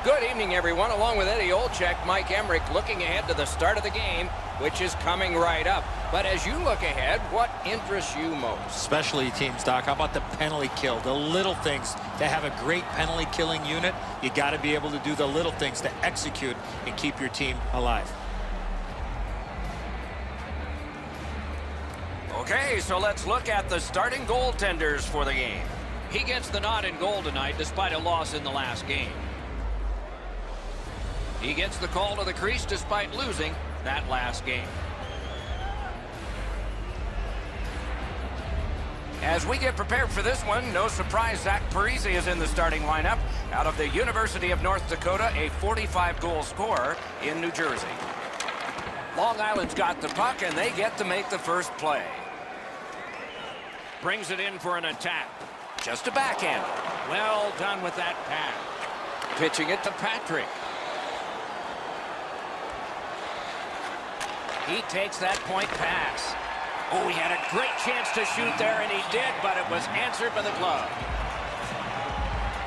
Good evening, everyone. Along with Eddie Olczyk, Mike Emmerich looking ahead to the start of the game, which is coming right up. But as you look ahead, what interests you most? Specialty teams, Doc. How about the penalty kill? The little things. To have a great penalty killing unit, you got to be able to do the little things to execute and keep your team alive. Okay, so let's look at the starting goaltenders for the game. He gets the nod in goal tonight despite a loss in the last game. He gets the call to the crease despite losing that last game. As we get prepared for this one, no surprise, Zach Parise is in the starting lineup out of the University of North Dakota, a 45-goal scorer in New Jersey. Long Island's got the puck, and they get to make the first play. Brings it in for an attack. Just a backhand. Well done with that pass. Pitching it to Patrick. He takes that point pass. Oh, he had a great chance to shoot there, and he did, but it was answered by the glove.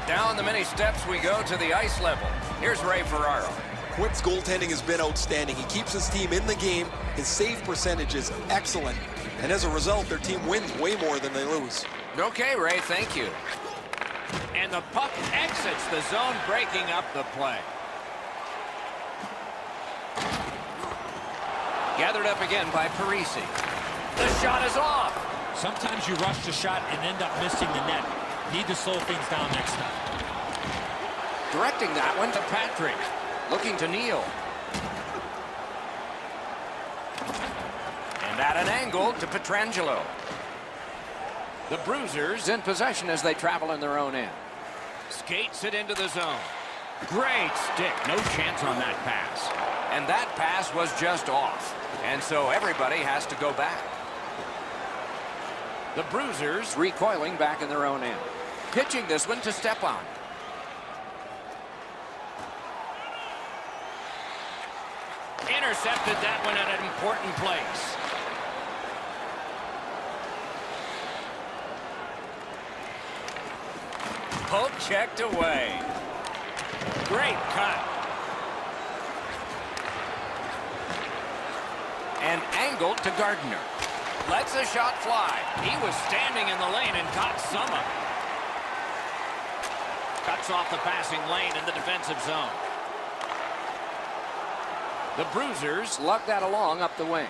Down the many steps we go to the ice level. Here's Ray Ferraro. Quick's goaltending has been outstanding. He keeps his team in the game. His save percentage is excellent. And as a result, their team wins way more than they lose. Okay, Ray, thank you. And the puck exits the zone, breaking up the play. Gathered up again by Parise. The shot is off. Sometimes you rush the shot and end up missing the net. Need to slow things down next time. Directing that one to Patrick. Looking to Neal. And at an angle to Pietrangelo. The Bruisers In possession as they travel in their own end. skates it into the zone. Great stick. No chance on that pass. And that pass was just off. And so everybody has to go back. The Bruisers Recoiling back in their own end. Pitching this one to Stepan. intercepted that one at an important place. Poke checked away. Great cut. And angled to Gardner. Lets the shot fly. He was standing in the lane and caught some of it. Cuts off the passing lane in the defensive zone. The Bruisers luck that along up the wing.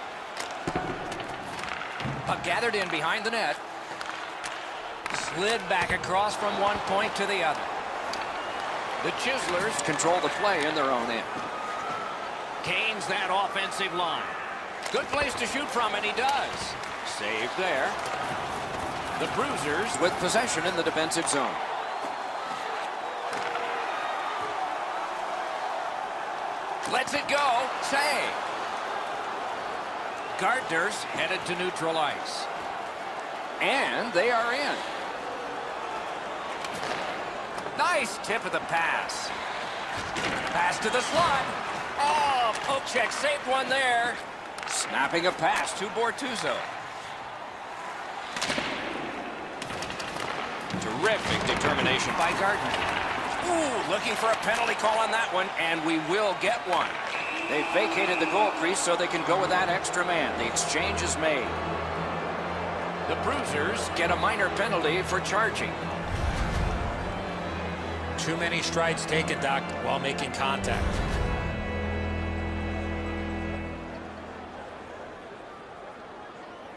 Puck gathered in behind the net. Slid back across from one point to the other. The Chislers control the play in their own end. gains that offensive line. Good place to shoot from, and he does. Save there. The Bruisers with possession in the defensive zone. Lets it go. Save. Gardner's headed to neutral ice. And they are in. Nice tip of the pass. Pass to the slot. Oh, poke check saved one there. Snapping a pass to Bortuzzo. Terrific determination by Gardner. Ooh, looking for a penalty call on that one, and we will get one. They vacated the goal crease so they can go with that extra man. The exchange is made. The Bruisers get a minor penalty for charging. Too many strides taken, Doc, while making contact.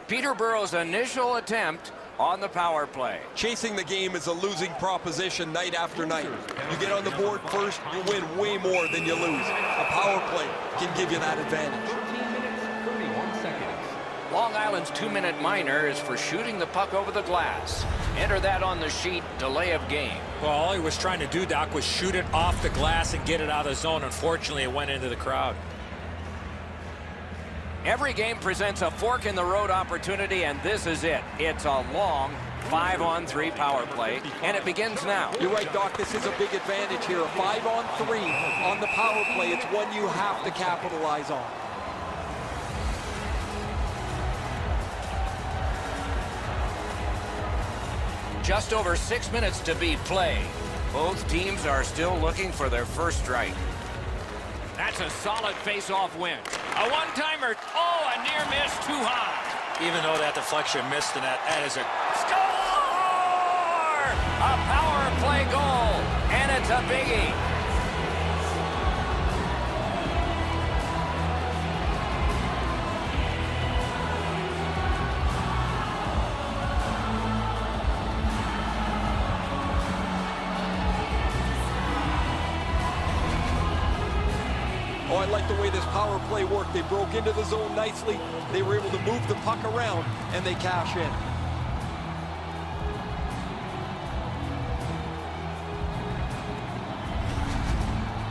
Peterborough's initial attempt on the power play. Chasing the game is a losing proposition night after night. You get on the board first, you win way more than you lose. A power play can give you that advantage. 13 minutes, 31 seconds. Long Island's 2-minute minor is for shooting the puck over the glass. Enter that on the sheet, delay of game. Well, all he was trying to do, Doc, was shoot it off the glass and get it out of the zone. Unfortunately, it went into the crowd. Every game presents a fork-in-the-road opportunity, and this is it. It's a long 5-on-3 power play, and it begins now. You're right, Doc. This is a big advantage here. A 5-on-3 on the power play. It's one you have to capitalize on. Just over 6 minutes to be played. Both teams are still looking for their first strike. That's a solid face-off win. A one-timer. Oh, a near miss, too high. Even though that deflection missed the net, that is a... Score! A power play goal, and it's a biggie. Oh, I like the way this power play worked. They broke into the zone nicely. They were able to move the puck around, and they cash in.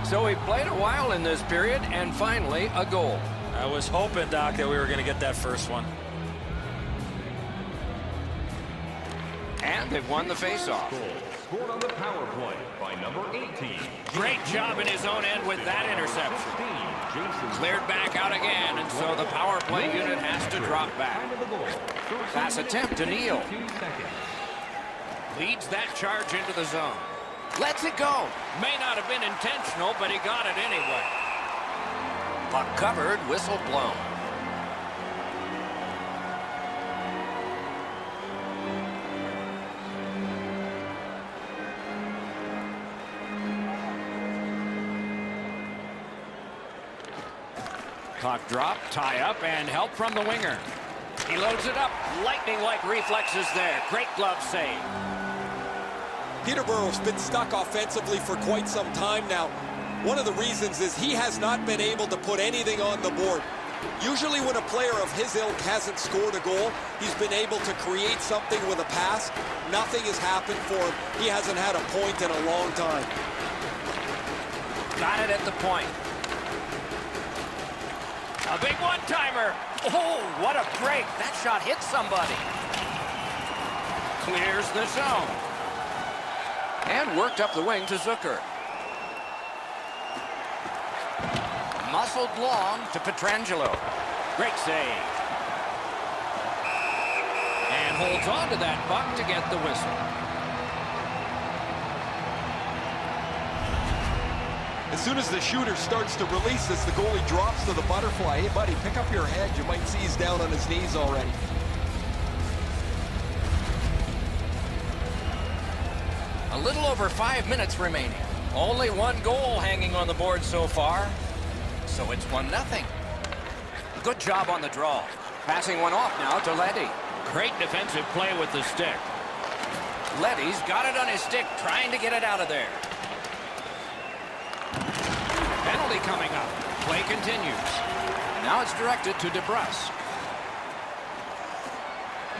So he played a while in this period, and finally a goal. I was hoping, Doc, that we were going to get that first one. And they've won the faceoff. Scored on the power play by number 18. Great job in his own end with that interception. Cleared back out again, and so the power play unit has to drop back. Pass attempt to Neal. Leads that charge into the zone. Lets it go. May not have been intentional, but he got it anyway. Puck covered, whistle blown. Puck drop, tie up, and help from the winger. He loads it up. Lightning-like reflexes there. Great glove save. Peterborough's been stuck offensively for quite some time now. One of the reasons is he has not been able to put anything on the board. Usually when a player of his ilk hasn't scored a goal, he's been able to create something with a pass. Nothing has happened for him. He hasn't had a point in a long time. Got it at the point. A big one-timer. Oh, what a break. That shot hit somebody. Clears the zone. And worked up the wing to Zucker. Muscled long to Pietrangelo. Great save. And holds on to that puck to get the whistle. As soon as the shooter starts to release this, the goalie drops to the butterfly. Hey, buddy, pick up your head. You might see he's down on his knees already. A little over 5 minutes remaining. Only one goal hanging on the board so far. So it's 1-0. Good job on the draw. Passing one off now to Leddy. Great defensive play with the stick. Leddy's got it on his stick, trying to get it out of there. Penalty coming up. Play continues. Now it's directed to DeBrusque.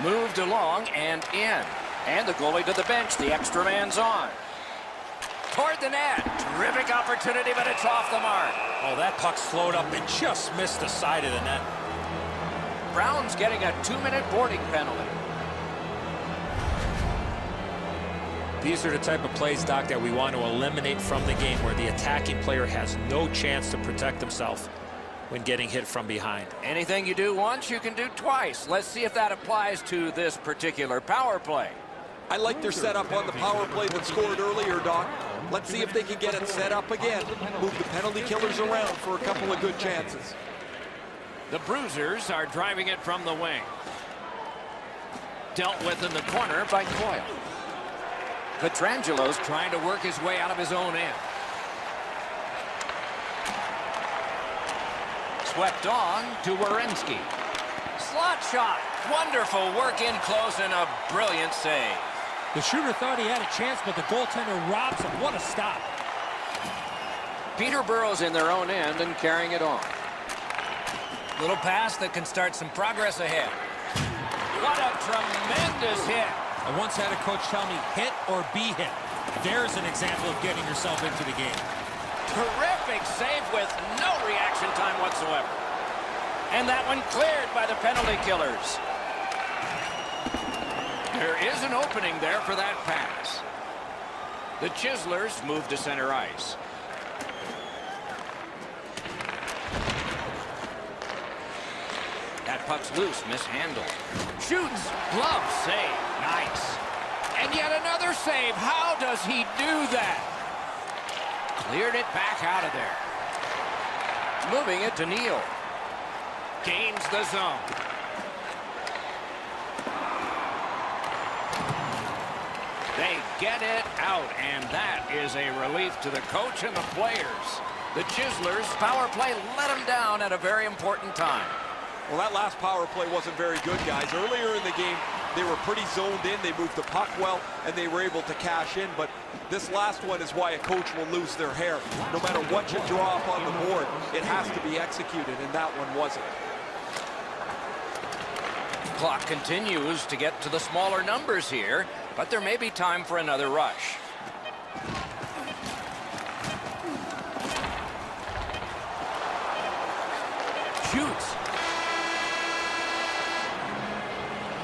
Moved along and in. And the goalie to the bench. The extra man's on. Toward the net. Terrific opportunity, but it's off the mark. Oh, that puck slowed up and just missed the side of the net. Brown's getting a 2-minute boarding penalty. These are the type of plays, Doc, that we want to eliminate from the game, where the attacking player has no chance to protect himself when getting hit from behind. Anything you do once, you can do twice. Let's see if that applies to this particular power play. I like their setup on the power play that scored earlier, Doc. Let's see if they can get it set up again. Move the penalty killers around for a couple of good chances. The Bruisers are driving it from the wing. Dealt with in the corner by Coyle. Pietrangelo's Trying to work his way out of his own end. swept on to Werenski. Slot shot. Wonderful work in close and a brilliant save. The shooter thought he had a chance, but the goaltender robs him. What a stop. Peterborough's in their own end and carrying it on. Little pass that can start some progress ahead. What a tremendous hit. I once had a coach tell me, hit or be hit. There's an example of getting yourself into the game. Terrific save with no reaction time whatsoever. And that one cleared by the penalty killers. There is an opening there for that pass. The Chislers move to center ice. That puck's loose, mishandled. Shoots, glove save, nice. And yet another save. How does he do that? Cleared it back out of there. Moving it to Neal. Gains the zone. They get it out, and that is a relief to the coach and the players. The Chislers' power play let them down at a very important time. Well, that last power play wasn't very good, guys. Earlier in the game, they were pretty zoned in. They moved the puck well, and they were able to cash in. But this last one is why a coach will lose their hair. No matter what you draw up on the board, it has to be executed, and that one wasn't. Clock continues to get to the smaller numbers here, but there may be time for another rush. Shoots.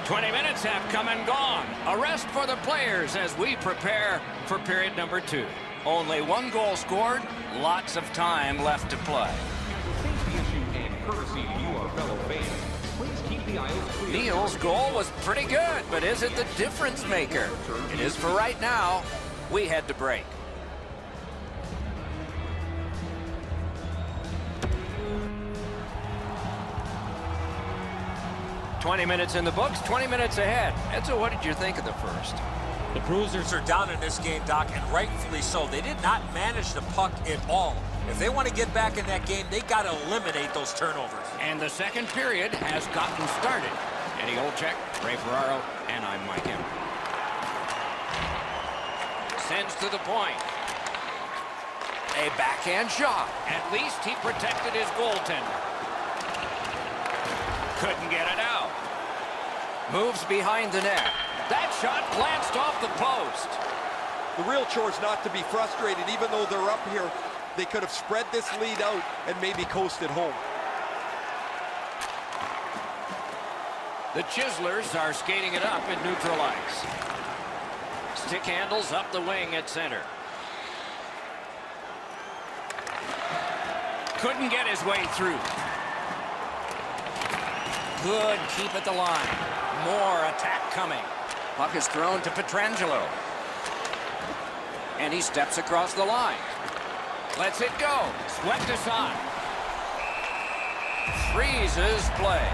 20 minutes have come and gone. A rest for the players as we prepare for period number 2. Only one goal scored, lots of time left to play. Safety issue and courtesy to you, our fellow fans. Please keep the aisles clear. Neal's goal was pretty good, but is it the difference maker? It is for right now. We head to break. "20 minutes in the books, 20 minutes ahead." Edzo, what did you think of the first? The Bruisers are down in this game, Doc, and rightfully so. They did not manage the puck at all. If they want to get back in that game, they got to eliminate those turnovers. And the second period has gotten started. Eddie Olczyk, Ray Ferraro, and I'm Mike Emmer. Sends to the point. A backhand shot. At least he protected his goaltender. Couldn't get it out. Moves behind the net. That shot glanced off the post. The real chore is not to be frustrated. Even though they're up here, they could have spread this lead out and maybe coasted home. The Chislers are skating it up in neutral ice. Stick handles up the wing at center. Couldn't get his way through. Good keep at the line. More attack coming. Puck is thrown to Pietrangelo. And he steps across the line. Lets it go. Swept aside. Freezes play.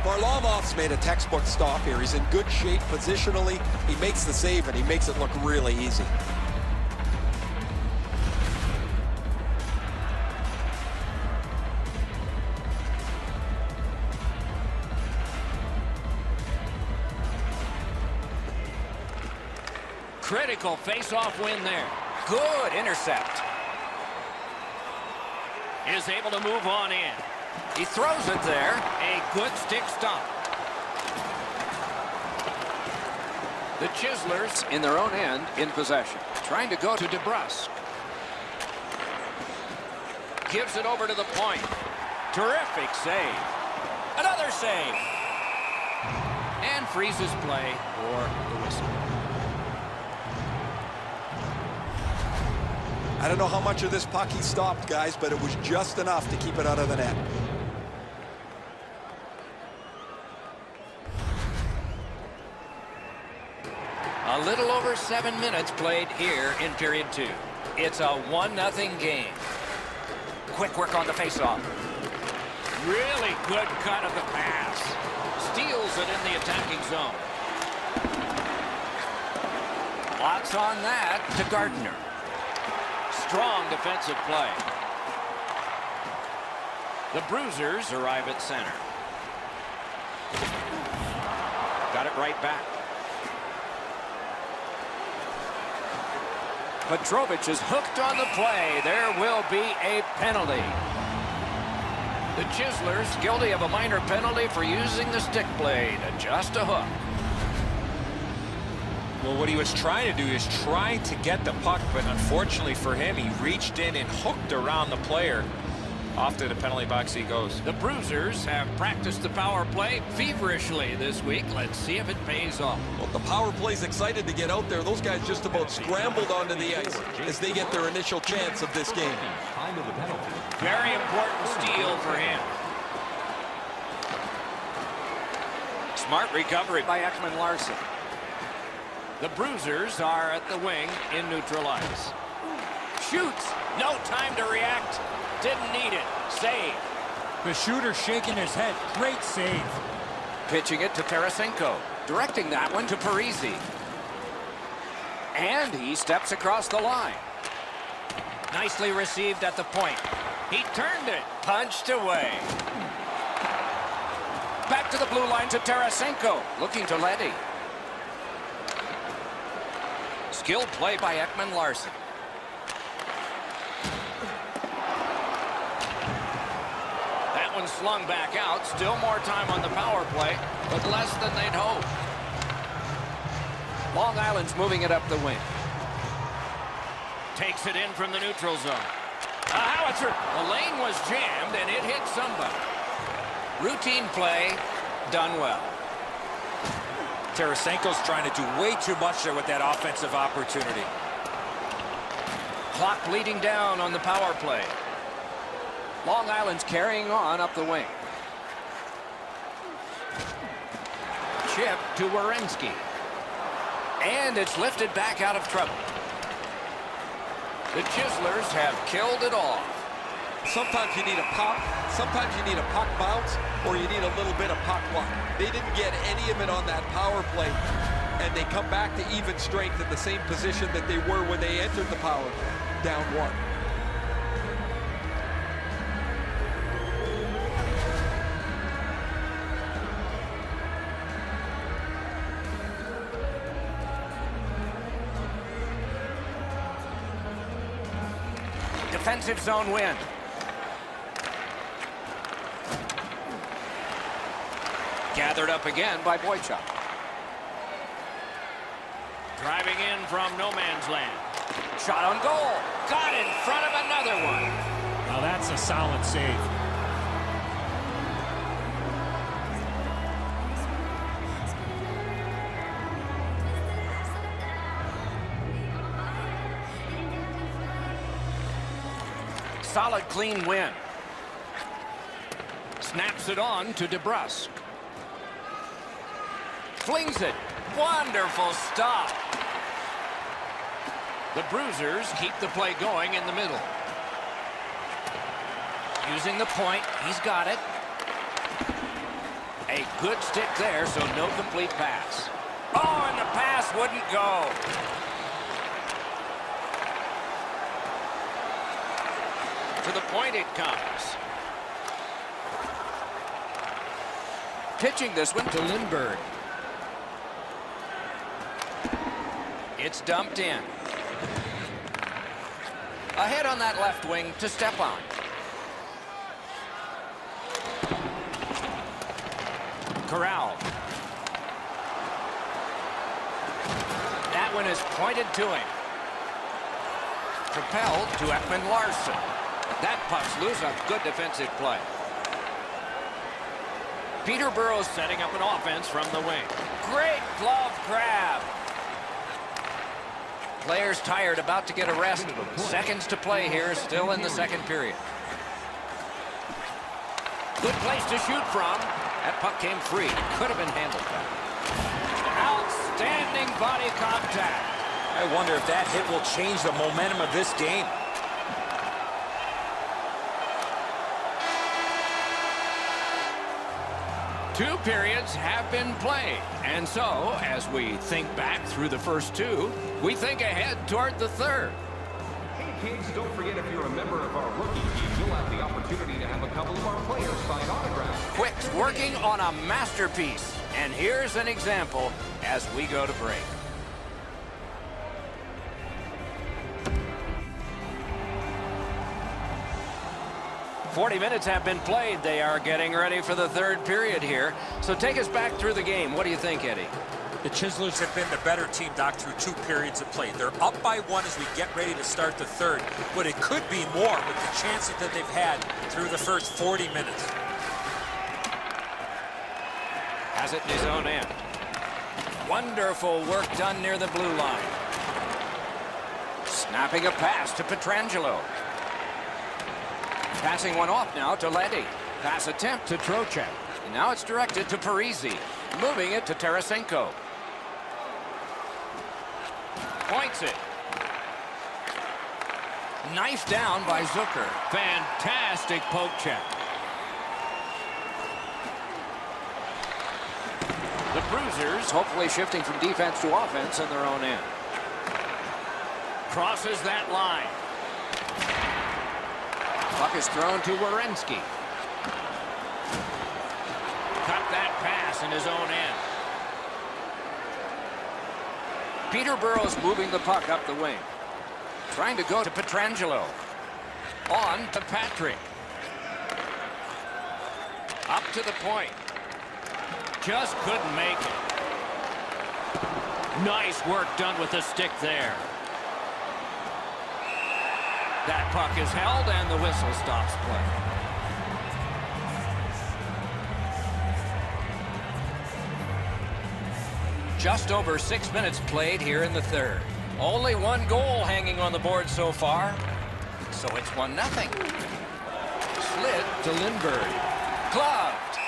Varlamov's made a textbook stop here. He's in good shape positionally. He makes the save, and he makes it look really easy. Critical face-off win there. Good intercept. Is able to move on in. He throws it there. A good stick stump. The Chislers in their own end in possession. Trying to go to DeBrusque. Gives it over to the point. Terrific save. Another save. And freezes play for the whistle. I don't know how much of this puck he stopped, guys, but it was just enough to keep it out of the net. A little over 7 minutes played here in period 2. It's a 1-0 game. Quick work on the faceoff. Really good cut of the pass. Steals it in the attacking zone. Lots on that to Gardner. Strong defensive play. The Bruisers arrive at center. Got it right back. Petrovic is hooked on the play. There will be a penalty. The Chislers guilty of a minor penalty for using the stick blade. Just a hook. Well, what he was trying to do is trying to get the puck, but unfortunately for him, he reached in and hooked around the player. Off to the penalty box he goes. The Bruisers have practiced the power play feverishly this week. Let's see if it pays off. Well, the power play's excited to get out there. Those guys just about scrambled onto the ice as they get their initial chance of this game. Time of the penalty. Very important steal for him. Smart recovery by Ekman Larson. The Bruisers are at the wing in neutral ice. Shoots. No time to react. Didn't need it. Save. The shooter shaking his head. Great save. Pitching it to Tarasenko. Directing that one to Parisi. And he steps across the line. Nicely received at the point. He turned it. Punched away. Back to the blue line to Tarasenko. Looking to Leddy. Skilled play by Ekman Larson. That one slung back out. Still more time on the power play, but less than they'd hoped. Long Island's moving it up the wing. Takes it in from the neutral zone. A howitzer. The lane was jammed, and it hit somebody. Routine play, done well. Tarasenko's trying to do way too much there with that offensive opportunity. Clock bleeding down on the power play. Long Island's carrying on up the wing. Chip to Werenski. And it's lifted back out of trouble. The Chislers have killed it off. Sometimes you need a pop, sometimes you need a puck bounce, or you need a little bit of puck luck. They didn't get any of it on that power play, and they come back to even strength in the same position that they were when they entered the power play, down one. Defensive zone win. Gathered up again by Boychuk. Driving in from no man's land. Shot on goal. Got in front of another one. Now that's a solid save. Solid, clean win. Snaps it on to DeBrusque. Flings it. Wonderful stop. The Bruisers keep the play going in the middle. Using the point. He's got it. A good stick there, so no complete pass. Oh, and the pass wouldn't go. To the point it comes. Pitching this one to Lindbergh. It's dumped in. Ahead on that left wing to Stepan. Corral. That one is pointed to him. Propelled to Ekman Larson. That puck's loose. A good defensive play. Peterborough setting up an offense from the wing. Great glove grab. Players tired, about to get a rest. Seconds to play here, still in the second period. Good place to shoot from. That puck came free. Could have been handled better. Outstanding body contact. I wonder if that hit will change the momentum of this game. Two periods have been played. And so, as we think back through the first two, we think ahead toward the third. Hey kids, don't forget if you're a member of our rookie team, you'll have the opportunity to have a couple of our players sign autographs. Quick's working on a masterpiece. And here's an example as we go to break. "40 minutes have been played. They are getting ready for the third period here. So take us back through the game. What do you think, Eddie? The Chislers have been the better team, Doc, through 2 periods of play. They're up by 1 as we get ready to start the third, but it could be more with the chances that they've had through the first 40 minutes. Has it in his own end. Wonderful work done near the blue line. Snapping a pass to Pietrangelo. Passing one off now to Leddy. Pass attempt to Trocheck. And now it's directed to Parisi. Moving it to Tarasenko. Points it. Knife down by Zucker. Fantastic poke check. The Bruisers hopefully shifting from defense to offense in their own end. Crosses that line. Puck is thrown to Werenski. Cut that pass in his own end. Peterborough's moving the puck up the wing. Trying to go to Pietrangelo. On to Patrick. Up to the point. Just couldn't make it. Nice work done with the stick there. That puck is held and the whistle stops play. Just over 6 minutes played here in the third. Only one goal hanging on the board so far. So it's 1-0. Slid to Lindbergh. Gloved.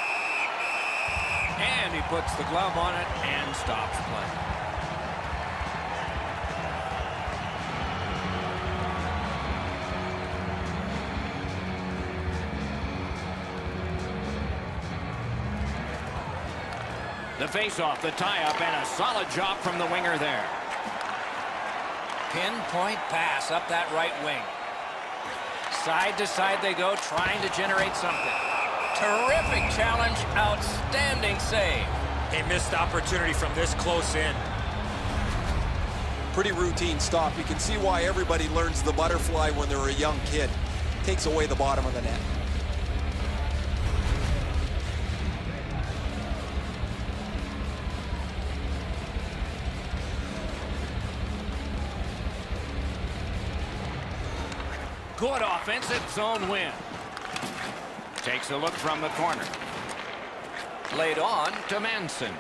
And he puts the glove on it and stops play. The face-off, the tie-up, and a solid job from the winger there. Pinpoint pass up that right wing. Side to side they go, trying to generate something. Terrific challenge, outstanding save. A missed opportunity from this close in. Pretty routine stop. You can see why everybody learns the butterfly when they're a young kid. Takes away the bottom of the net. Good offensive zone win. Takes a look from the corner. Laid on to Manson.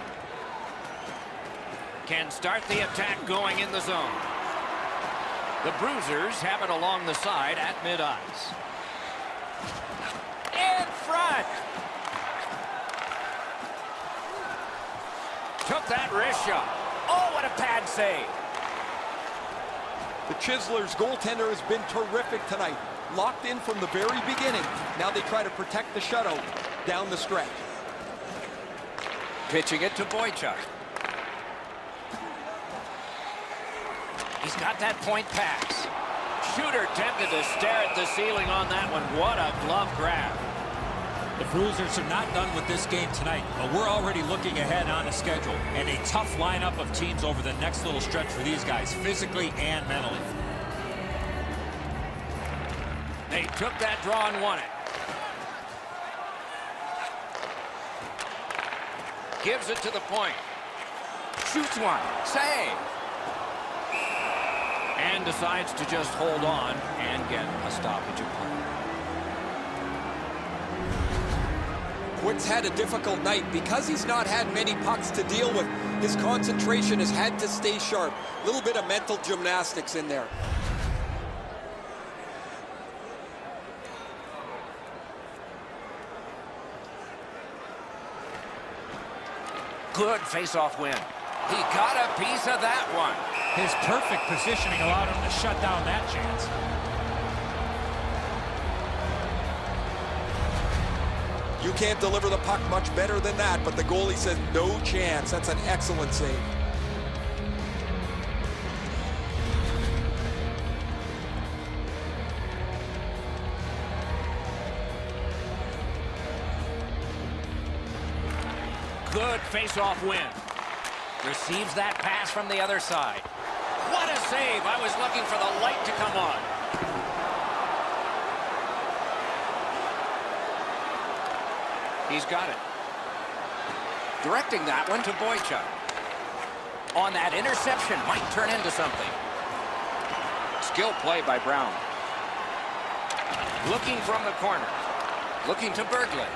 Can start the attack going in the zone. The Bruisers have it along the side at mid-ice. In front. Took that wrist shot. Oh, what a pad save. The Chislers goaltender has been terrific tonight. Locked in from the very beginning. Now they try to protect the shutout down the stretch. Pitching it to Boychuk. He's got that point pass. Shooter tempted to stare at the ceiling on that one. What a glove grab. The Bruisers are not done with this game tonight, but we're already looking ahead on the schedule. And a tough lineup of teams over the next little stretch for these guys, physically and mentally. They took that draw and won it. Gives it to the point. Shoots one. Save. And decides to just hold on and get a stoppage of play. Quick's had a difficult night. Because he's not had many pucks to deal with, his concentration has had to stay sharp. A little bit of mental gymnastics in there. Good face-off win. He got a piece of that one. His perfect positioning allowed him to shut down that chance. You can't deliver the puck much better than that, but the goalie says no chance. That's an excellent save. Good face-off win. Receives that pass from the other side. What a save. I was looking for the light to come on. He's got it. Directing that one to Boychuk. On that interception, might turn into something. Skill play by Brown. Looking from the corner. Looking to Berglund.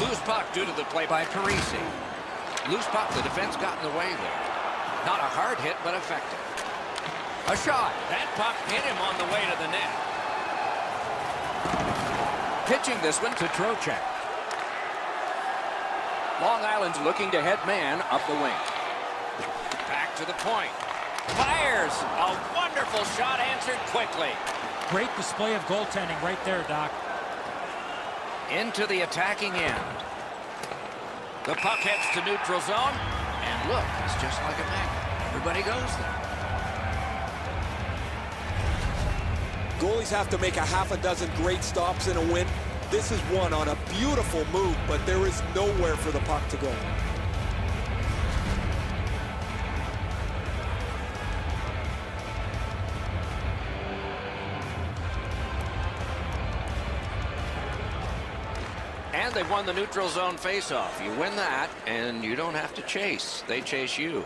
Loose puck due to the play by Parisi. Loose puck, the defense got in the way there. Not a hard hit, but effective. A shot. That puck hit him on the way to the net. Pitching this one to Trocheck. Long Island's looking to head man up the wing. Back to the point. Fires! A wonderful shot answered quickly. Great display of goaltending right there, Doc. Into the attacking end. The puck heads to neutral zone. And look, it's just like a magnet. Everybody goes there. Goalies have to make a half a dozen great stops in a win. This is one on a beautiful move, but there is nowhere for the puck to go. And they've won the neutral zone faceoff. You win that, and you don't have to chase. They chase you.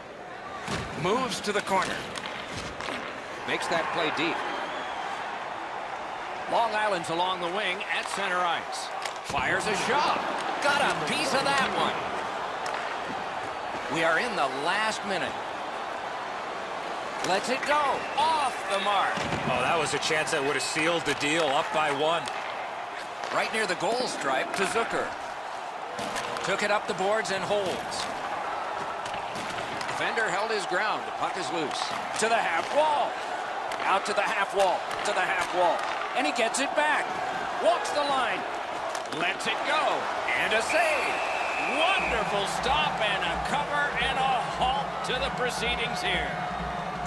Moves to the corner. Makes that play deep. Long Island's along the wing at center ice. Fires a shot. Got a piece of that one. We are in the last minute. Lets it go. Off the mark. Oh, that was a chance that would have sealed the deal. Up by 1. Right near the goal stripe to Zucker. Took it up the boards and holds. Defender held his ground. The puck is loose. To the half wall. Out to the half wall. To the half wall. And he gets it back. Walks the line. Lets it go. And a save. Wonderful stop and a cover and a halt to the proceedings here.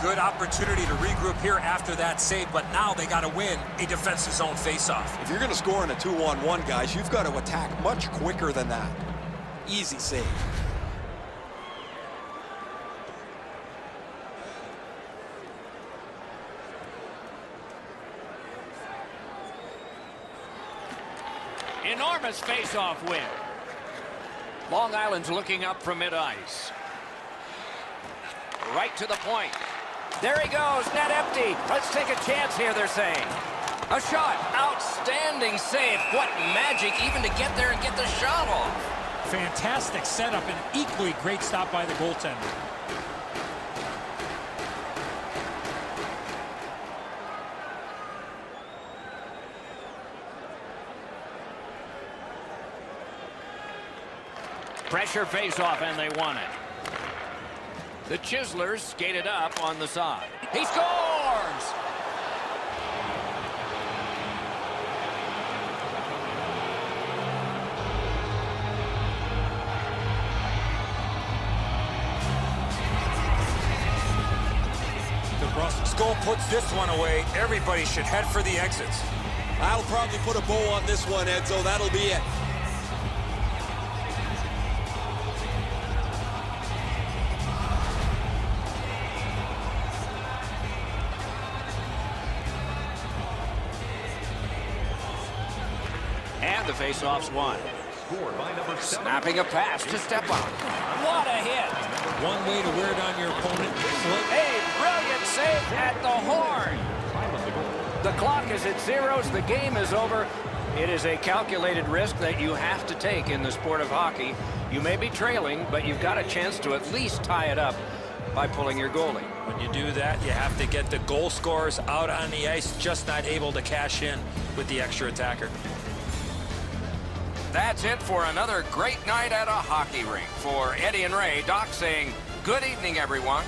Good opportunity to regroup here after that save, but now they got to win a defensive zone faceoff. If you're going to score in a 2-on-1, guys, you've got to attack much quicker than that. Easy save. Enormous face-off win. Long Island's looking up from mid-ice. Right to the point. There he goes, net empty. Let's take a chance here, they're saying. A shot, outstanding save. What magic even to get there and get the shot off. Fantastic setup and equally great stop by the goaltender. Pressure face-off, and they won it. The Chislers skated up on the side. He scores! The Bruisers goal puts this one away. Everybody should head for the exits. I'll probably put a bow on this one, Edzo. That'll be it. And the face-off's won. Scored by number 7. Snapping a pass to step out. What a hit! One way to wear it on your opponent. A brilliant save at the horn. The clock is at zeros. The game is over. It is a calculated risk that you have to take in the sport of hockey. You may be trailing, but you've got a chance to at least tie it up by pulling your goalie. When you do that, you have to get the goal scorers out on the ice, just not able to cash in with the extra attacker. That's it for another great night at a hockey rink. For Eddie and Ray, Doc saying good evening, everyone.